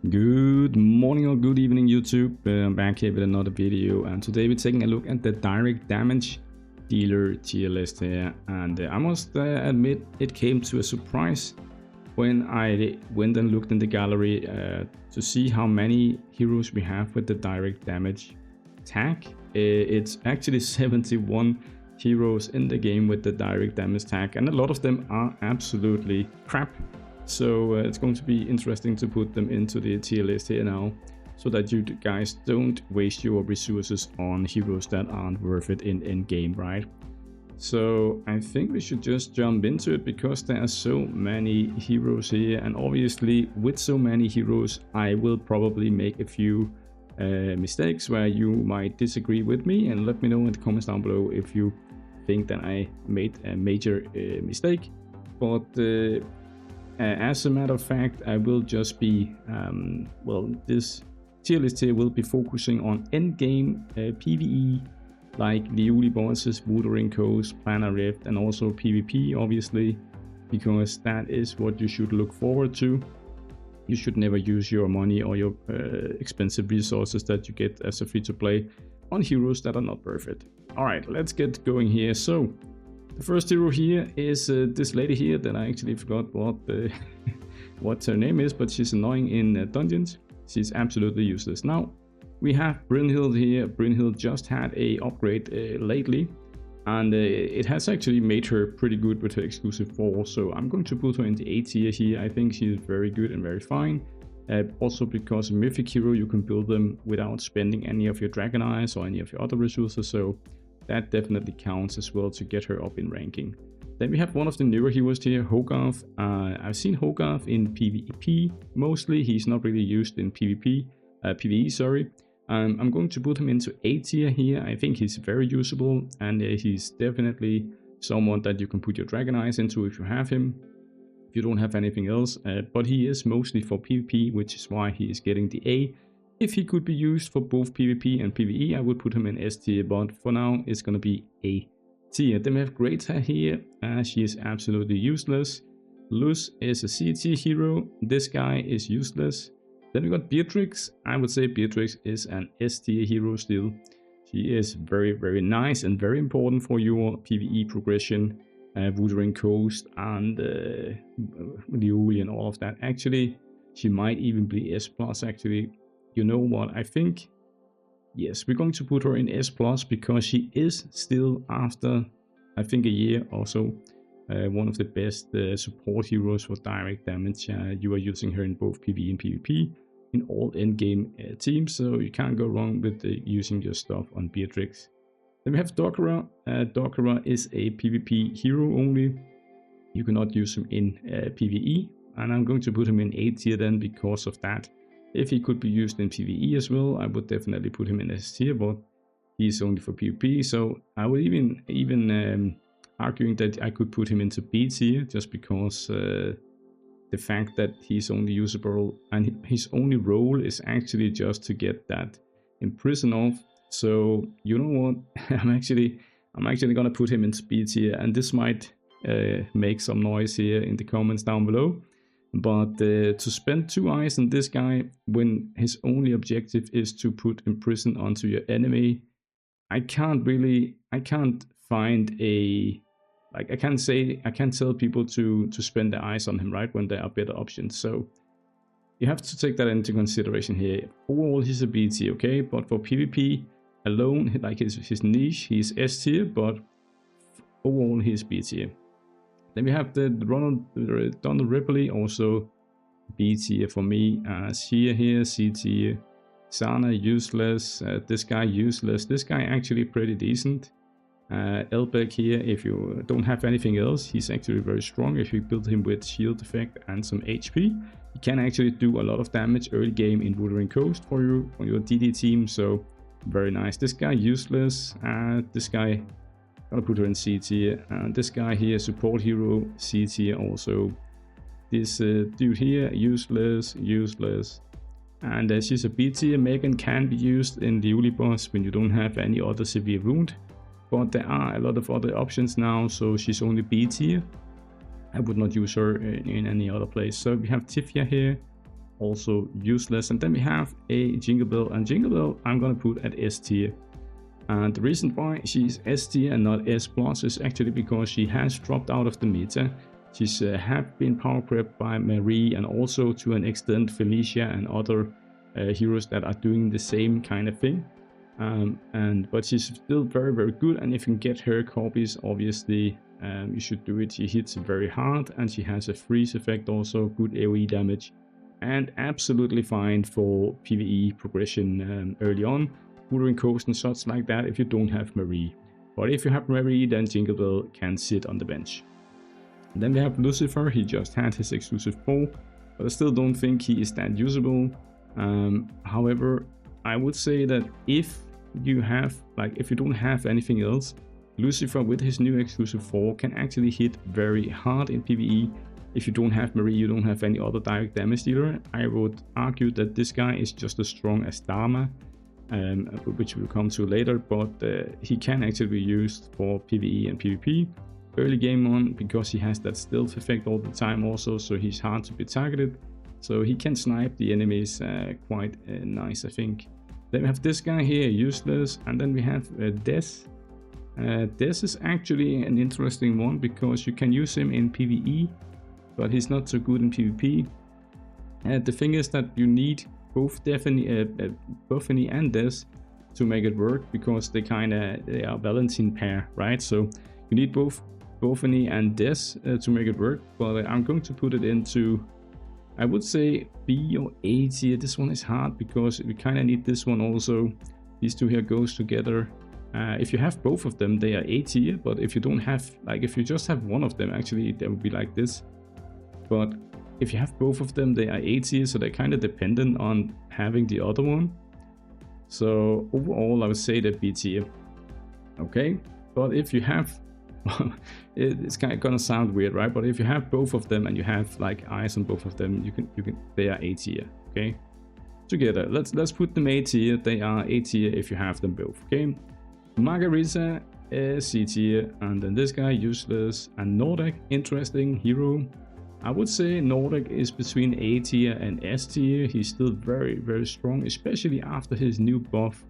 Good morning or good evening YouTube, I'm back here with another video, and today we're taking a look at the direct damage dealer tier list here. And I must admit it came to a surprise when I went and looked in the gallery to see how many heroes we have with the direct damage tag. It's actually 71 heroes in the game with the direct damage tag, and a lot of them are absolutely crap. So it's going to be interesting to put them into the tier list here now, so that you guys don't waste your resources on heroes that aren't worth it in endgame, right? So I think we should just jump into it, because there are so many heroes here, and obviously with so many heroes I will probably make a few mistakes where you might disagree with me, and let me know in the comments down below if you think that I made a major mistake. But as a matter of fact, I will just be, this tier list here will be focusing on endgame PvE, like the Uli bosses, Wuthering Coast, Planar Rift, and also PvP, obviously, because that is what you should look forward to. You should never use your money or your expensive resources that you get as a free-to-play on heroes that are not worth it. Alright, let's get going here. So the first hero here is this lady here that I actually forgot what her name is, but she's annoying in dungeons. She's absolutely useless. Now we have Brynhild here. Brynhild just had a upgrade lately, and it has actually made her pretty good with her exclusive 4. So I'm going to put her in the A tier here. I think she's very good and very fine. Also because mythic hero, you can build them without spending any of your dragon eyes or any of your other resources. So that definitely counts as well to get her up in ranking. Then we have one of the newer heroes here, Hogarth. I've seen Hogarth in PvP mostly. He's not really used in PvE, sorry. I'm going to put him into A tier here. I think he's very usable, and he's definitely someone that you can put your dragon eyes into if you have him, if you don't have anything else. But he is mostly for PvP, which is why he is getting the A. If he could be used for both PvP and PvE, I would put him in S tier, but for now it's gonna be A tier. Then we have Greta here. She is absolutely useless. Luz is a C tier hero. This guy is useless. Then we got Beatrix. I would say Beatrix is an S tier hero still. She is very, very nice and very important for your PvE progression. Wuthering Coast and Uli and all of that. Actually, she might even be S+, actually. You know what, I think, yes, we're going to put her in S+, because she is still, after I think a year or so, one of the best support heroes for direct damage. You are using her in both PvE and PvP in all endgame teams, so you can't go wrong with using your stuff on Beatrix. Then we have Dokura. Dokura is a PvP hero only. You cannot use him in PvE, and I'm going to put him in A tier then because of that. If he could be used in PvE as well, I would definitely put him in S tier, but he's only for PvP. So I would even arguing that I could put him into B tier, just because the fact that he's only usable and his only role is actually just to get that imprison off. So you know what, I'm actually gonna put him into B tier, and this might make some noise here in the comments down below. But to spend 2 eyes on this guy when his only objective is to put imprison onto your enemy, I can't find a, like, I can't tell people to spend their eyes on him, right, when there are better options. So you have to take that into consideration here. Overall, he's a B tier, okay, but for PvP alone, like his niche, he's S tier, but overall he's B tier. Then we have the Donald Ripley, also B tier for me. Shia here, C tier. Sana, useless. This guy, useless. This guy actually pretty decent. Elbeck here, if you don't have anything else, he's actually very strong. If you build him with shield effect and some HP, he can actually do a lot of damage early game in Wuthering Coast for you on your DD team. So very nice. This guy, useless. This guy, gonna put her in C tier. And this guy here, support hero, C tier also. This dude here, useless. And she's a B tier. Megan can be used in the Uli boss when you don't have any other severe wound, but there are a lot of other options now, so she's only B tier. I would not use her in any other place. So we have Tifia here. also useless. And then we have a Jingle Bell, and Jingle Bell I'm gonna put at S tier. And the reason why she's S tier and not S plus is actually because she has dropped out of the meta. She's have been power prepped by Marie and also to an extent Felicia and other heroes that are doing the same kind of thing. But she's still very, very good, and if you can get her copies, obviously you should do it. She hits very hard, and she has a freeze effect also, good AoE damage, and absolutely fine for PvE progression early on, Wuthering Coast and such like that if you don't have Marie. But if you have Marie, then Jingle Bell can sit on the bench. And then we have Lucifer. He just had his exclusive 4, but I still don't think he is that usable. However, I would say that if you don't have anything else, Lucifer with his new exclusive 4 can actually hit very hard in PvE. If you don't have Marie, you don't have any other direct damage dealer, I would argue that this guy is just as strong as Dharma, which we'll come to later, but he can actually be used for PvE and PvP early game on, because he has that stealth effect all the time also, so he's hard to be targeted, so he can snipe the enemies quite nice, I think. Then we have this guy here, useless, and then we have Des. Des is actually an interesting one because you can use him in PvE, but he's not so good in PvP. The thing is that you need both Buffany and Des to make it work, because they are balancing pair, right? So you need both Buffany and Des to make it work, but I'm going to put it into, I would say, B or A tier. This one is hard because we kind of need this one also. These two here goes together. If you have both of them, they are A tier, but if you don't have, if you just have one of them, actually they would be like this. But if you have both of them, they are A tier, so they're kind of dependent on having the other one. So overall, I would say they're B tier. Okay, but if you have, it's kind of gonna sound weird, right? But if you have both of them and you have eyes on both of them, they are A tier. Okay, together. Let's put them A tier. They are A tier if you have them both. Okay, Margarita is C tier, and then this guy useless, and Nordic, interesting hero. I would say Nordic is between A tier and S tier. He's still very, very strong, especially after his new buff.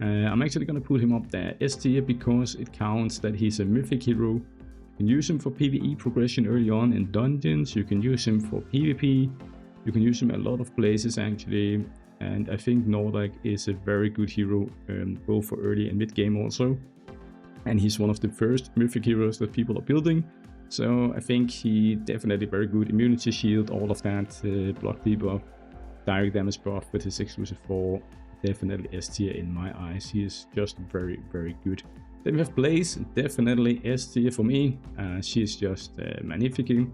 I'm actually going to put him up there, S tier, because it counts that he's a mythic hero. You can use him for PvE progression early on in dungeons. You can use him for PvP. You can use him a lot of places actually. And I think Nordic is a very good hero, both for early and mid game also. And he's one of the first mythic heroes that people are building. So I think he definitely very good. Immunity shield, all of that, block debuff, direct damage buff with his exclusive 4. Definitely S tier in my eyes. He is just very, very good. Then we have Blaze, definitely S tier for me. She's just magnificent.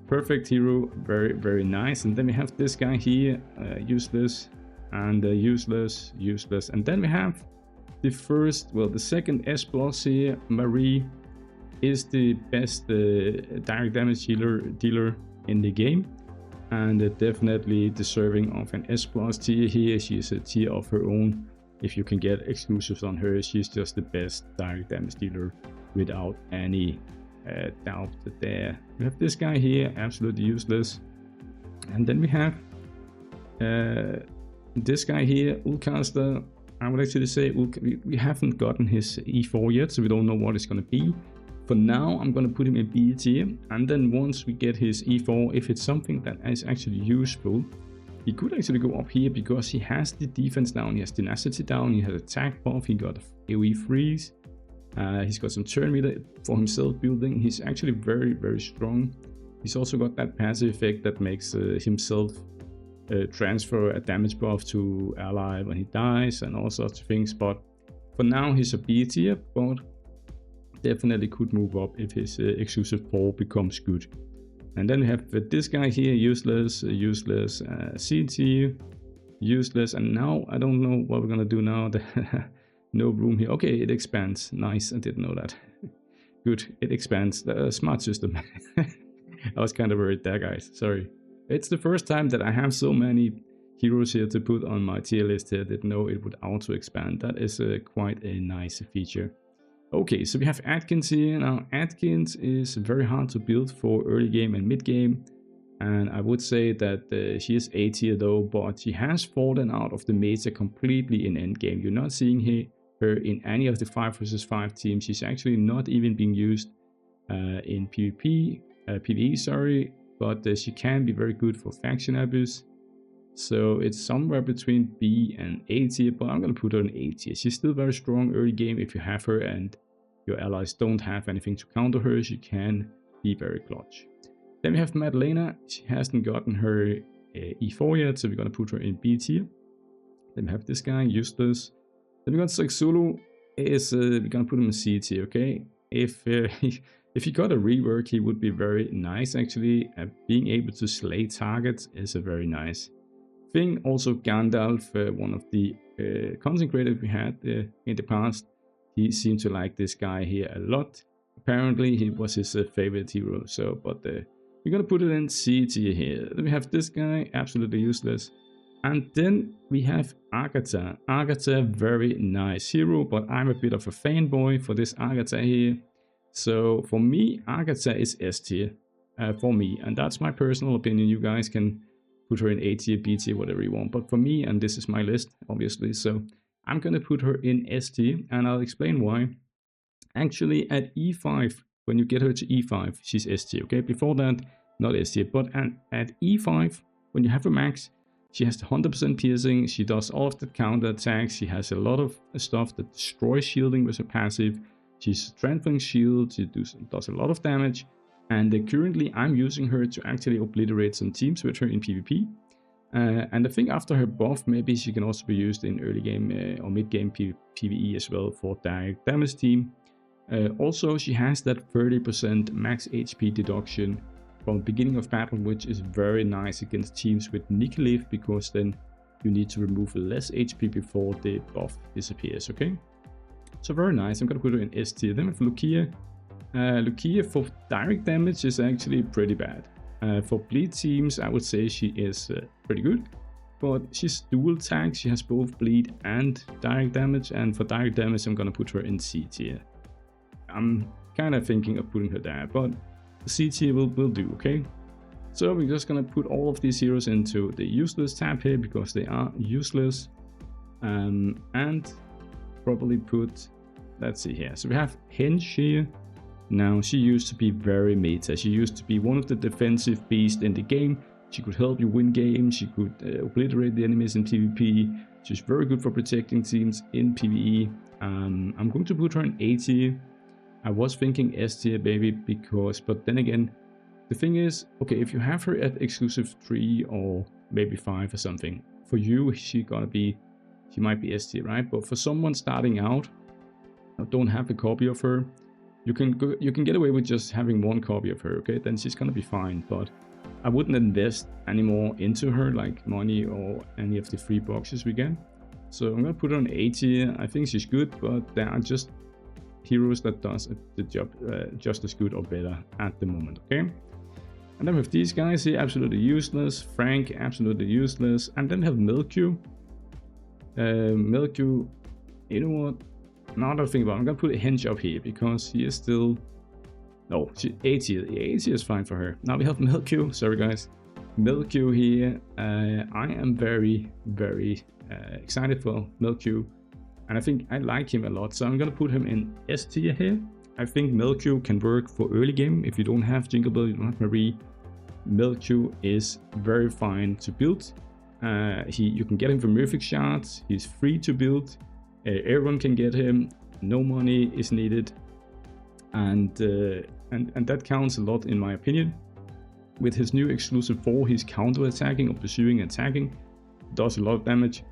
Perfect hero, very, very nice. And then we have this guy here, useless, and useless, useless. And then we have the second S plus here, Marie. Is the best direct damage dealer in the game, and definitely deserving of an S plus tier here. She's a tier of her own. If you can get exclusives on her, she's just the best direct damage dealer without any doubt there. We have this guy here, absolutely useless, and then we have this guy here, Ulcaster. I would actually say we haven't gotten his E4 yet, so we don't know what it's going to be. For now, I'm going to put him in B tier, and then once we get his E4, if it's something that is actually useful, he could actually go up here because he has the defense down, he has tenacity down, he has attack buff, he got AoE freeze, he's got some turn meter for himself building. He's actually very, very strong. He's also got that passive effect that makes himself transfer a damage buff to ally when he dies and all sorts of things. But for now, he's a B tier, but definitely could move up if his exclusive 4 becomes good. And then we have this guy here, useless, useless, C tier, useless, and now I don't know what we're gonna do now. No room here. Okay, it expands. Nice, I didn't know that. Good, it expands. The smart system. I was kind of worried there, guys. Sorry. It's the first time that I have so many heroes here to put on my tier list here. Didn't know it would auto expand. That is quite a nice feature. Okay, so we have Atkins here. Now, Atkins is very hard to build for early game and mid game. And I would say that she is A tier though, but she has fallen out of the meta completely in endgame. You're not seeing her in any of the 5 vs 5 teams. She's actually not even being used in PvP, PvE, sorry, but she can be very good for faction abuse. So it's somewhere between B and A tier, but I'm going to put her in A tier. She's still very strong early game if you have her and your allies don't have anything to counter her. She can be very clutch. Then we have Madalena. She hasn't gotten her E4 yet, so we're going to put her in B tier. Then we have this guy, useless. Then we got Saxulu. We're going to put him in C tier, okay? If he got a rework, he would be very nice actually. Being able to slay targets is a very nice thing. Also Gandalf, one of the content creators we had in the past, he seemed to like this guy here a lot. Apparently he was his favorite hero, so but we're gonna put it in C tier here. Then we have this guy, absolutely useless. And then we have Agatha. Agatha, very nice hero, but I'm a bit of a fanboy for this Agatha here. So for me, Agatha is S tier for me, and that's my personal opinion. You guys can put her in A tier, B tier, whatever you want. But for me, and this is my list, obviously, so I'm gonna put her in S tier, and I'll explain why. Actually, at E5, when you get her to E5, she's S tier, okay? Before that, not S tier, but at E5, when you have her max, she has 100% piercing, she does all of the counter attacks, she has a lot of stuff that destroys shielding with her passive, she's strengthening shield, she does a lot of damage, and currently I'm using her to actually obliterate some teams with her in PvP. And I think after her buff, maybe she can also be used in early game or mid game PvE as well for direct damage team. Also, she has that 30% max HP deduction from the beginning of battle, which is very nice against teams with Nikilev, because then you need to remove less HP before the buff disappears, okay? So very nice. I'm gonna put her in S tier. Then we have Lucia. Lucia for direct damage is actually pretty bad. For bleed teams, I would say she is pretty good, but she's dual tag. She has both bleed and direct damage, and for direct damage, I'm gonna put her in C tier. I'm kind of thinking of putting her there, but C tier will do, okay? So we're just gonna put all of these heroes into the useless tab here because they are useless, and probably put, let's see here. So we have Hench here. Now, she used to be very meta. She used to be one of the defensive beasts in the game. She could help you win games. She could obliterate the enemies in PvP. She's very good for protecting teams in PvE. I'm going to put her in A tier. I was thinking S tier, baby, because, but then again, the thing is, okay, if you have her at exclusive 3 or maybe 5 or something, for you, she might be S tier, right? But for someone starting out, or don't have a copy of her, you can get away with just having one copy of her, okay? Then she's gonna be fine, but I wouldn't invest any more into her, like money or any of the free boxes we get. So I'm gonna put her on A tier. I think she's good, but there are just heroes that does the job just as good or better at the moment, okay? And then with these guys here, absolutely useless. Frank, absolutely useless. And then we have Milku. Milku, you know what? Now that I think about it, I'm gonna put a Hench up here because she is still, no, she A tier. A tier is fine for her. Now we have Milku. Sorry guys, Milku here. I am very excited for Milku, and I think I like him a lot. So I'm gonna put him in S tier here. I think Milku can work for early game if you don't have Jingle Bell, you don't have Marie. Milku is very fine to build. You can get him from Murphic shards. He's free to build. Everyone can get him, no money is needed, and that counts a lot in my opinion. With his new exclusive 4, he's counter-attacking or pursuing attacking, does a lot of damage,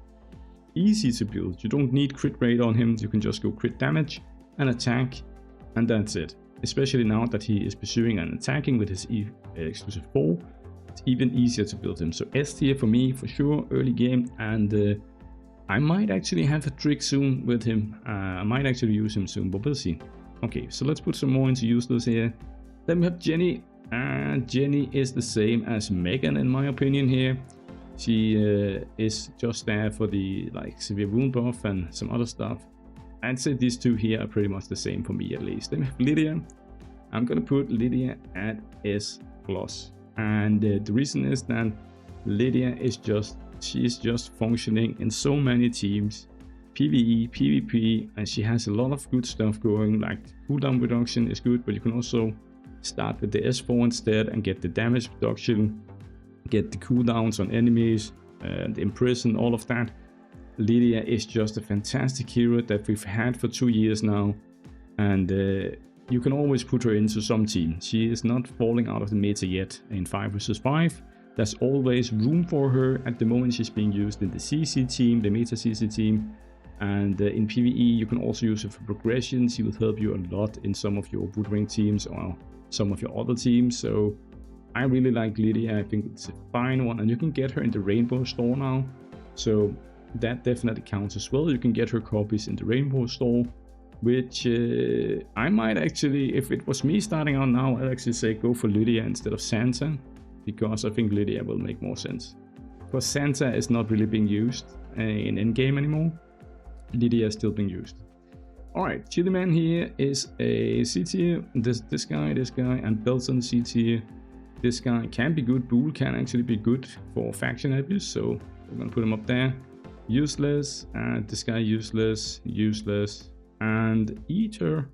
easy to build. You don't need crit rate on him, you can just go crit damage and attack, and that's it. Especially now that he is pursuing and attacking with his exclusive 4, it's even easier to build him. So S tier for me for sure, early game, and I might actually have a trick soon with him. I might actually use him soon, but we'll see. Okay, so let's put some more into useless here. Then we have Jenny. Jenny is the same as Megan in my opinion here. She is just there for the severe wound buff and some other stuff. I'd say these two here are pretty much the same for me at least. Then we have Lydia. I'm gonna put Lydia at S+. And the reason is that Lydia is just functioning in so many teams, PvE, PvP, and she has a lot of good stuff going. Like cooldown reduction is good, but you can also start with the S4 instead and get the damage reduction, get the cooldowns on enemies, the imprison, all of that. Lydia is just a fantastic hero that we've had for 2 years now, and you can always put her into some team. She is not falling out of the meta yet in 5 vs 5. There's always room for her. At the moment she's being used in the CC team, the meta CC team, and in PvE you can also use her for progression. She will help you a lot in some of your woodring teams or some of your other teams. So I really like Lydia. I think it's a fine one, and you can get her in the Rainbow store now, so that definitely counts as well. You can get her copies in the Rainbow store, which I might actually, if it was me starting out now, I'd actually say go for Lydia instead of Santa, because I think Lydia will make more sense. Because Santa is not really being used in Endgame anymore. Lydia is still being used. Alright, Chili Man here is a C tier. This guy, and Belton C tier. This guy can be good. Bull can actually be good for faction abuse, so we're gonna put him up there. Useless, and this guy useless, and Eater,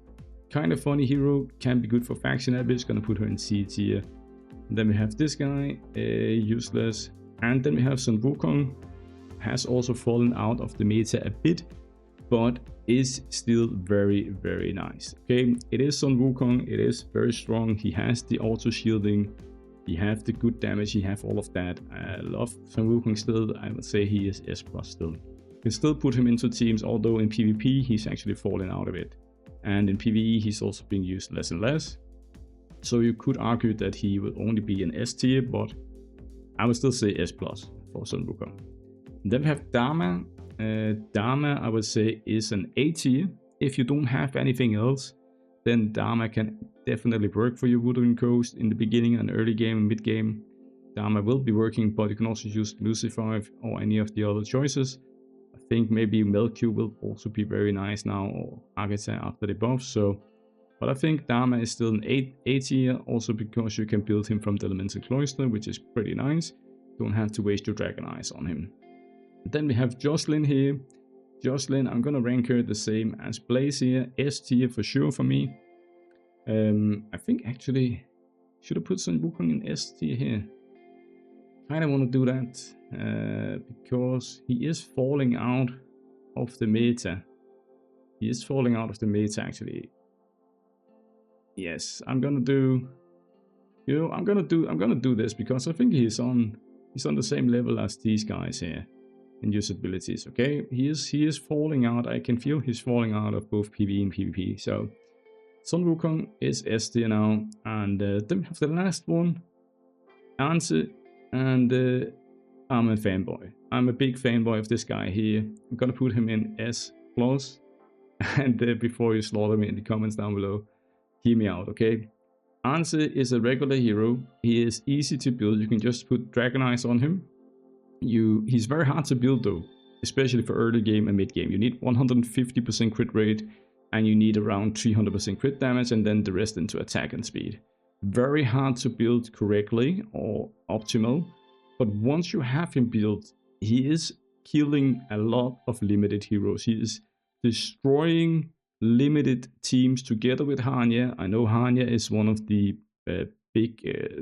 kind of funny hero, can be good for faction abuse. Gonna put her in C tier. Then we have this guy, useless, and then we have Sun Wukong, has also fallen out of the meta a bit, but is still very, very nice. Okay, it is Sun Wukong, it is very strong, he has the auto shielding, he have the good damage, he have all of that. I love Sun Wukong still. I would say he is S+ still. You can still put him into teams, although in PvP he's actually fallen out of it. And in PvE he's also being used less and less. So you could argue that he will only be an S tier, but I would still say S+ for Sun Wukong. Then we have Dharma. Dharma, I would say, is an A tier. If you don't have anything else, then Dharma can definitely work for your Woodland Coast in the beginning and early game and mid game. Dharma will be working, but you can also use Lucifer or any of the other choices. I think maybe Melq will also be very nice now, or Agatha after the buff. So, but I think Dharma is still an A tier, also because you can build him from the Elemental Cloister, which is pretty nice. Don't have to waste your Dragon Eyes on him. Then we have Jocelyn here. Jocelyn, I'm gonna rank her the same as Blaze here. S tier for sure for me. I think actually should have put Sun Wukong in S tier here. Kinda wanna do that because he is falling out of the meta. He is falling out of the meta actually. Yes, I'm gonna do this because I think he's on the same level as these guys here in usabilities. Okay, he is falling out. I can feel he's falling out of both PvE and PvP. So Sun Wukong is S tier now, and then we have the last one, Anse, and I'm a fanboy. I'm a big fanboy of this guy here. I'm gonna put him in S+, and before you slaughter me in the comments down below, hear me out, okay? Anse is a regular hero. He is easy to build. You can just put Dragon Eyes on him. He's very hard to build though, especially for early game and mid game. You need 150% crit rate, and you need around 300% crit damage, and then the rest into attack and speed. Very hard to build correctly or optimal, but once you have him built, he is killing a lot of limited heroes. He is destroying limited teams together with Hanya. I know Hanya is one of the big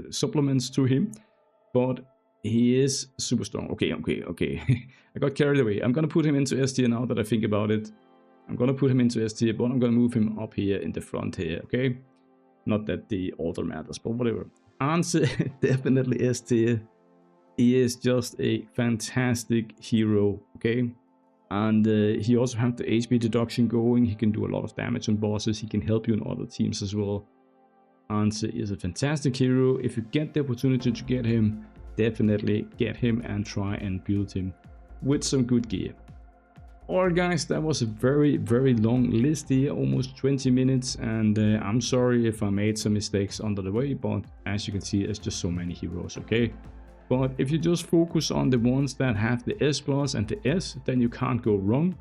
supplements to him, but he is super strong. Okay. I got carried away. I'm gonna put him into S tier now that I think about it. I'm gonna put him into S tier, but I'm gonna move him up here in the front here, okay? Not that the order matters, but whatever. Answer, definitely S tier. He is just a fantastic hero, okay? And he also has the HP deduction going. He can do a lot of damage on bosses. He can help you in other teams as well. Answer is a fantastic hero. If you get the opportunity to get him, definitely get him and try and build him with some good gear. Alright guys, that was a very, very long list here, almost 20 minutes, and I'm sorry if I made some mistakes under the way, but as you can see, there's just so many heroes, okay? But if you just focus on the ones that have the S+ and the S, then you can't go wrong.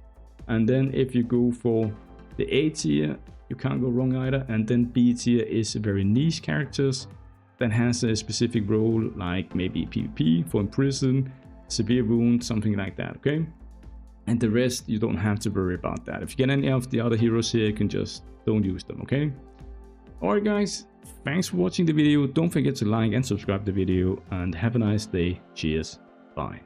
And then if you go for the A tier, you can't go wrong either. And then B tier is very niche characters. that has a specific role, like maybe PvP for imprison, severe wound, something like that, okay? And the rest, you don't have to worry about that. If you get any of the other heroes here, you can just don't use them, okay? Alright guys, thanks for watching the video. Don't forget to like and subscribe the video, and have a nice day. Cheers, bye.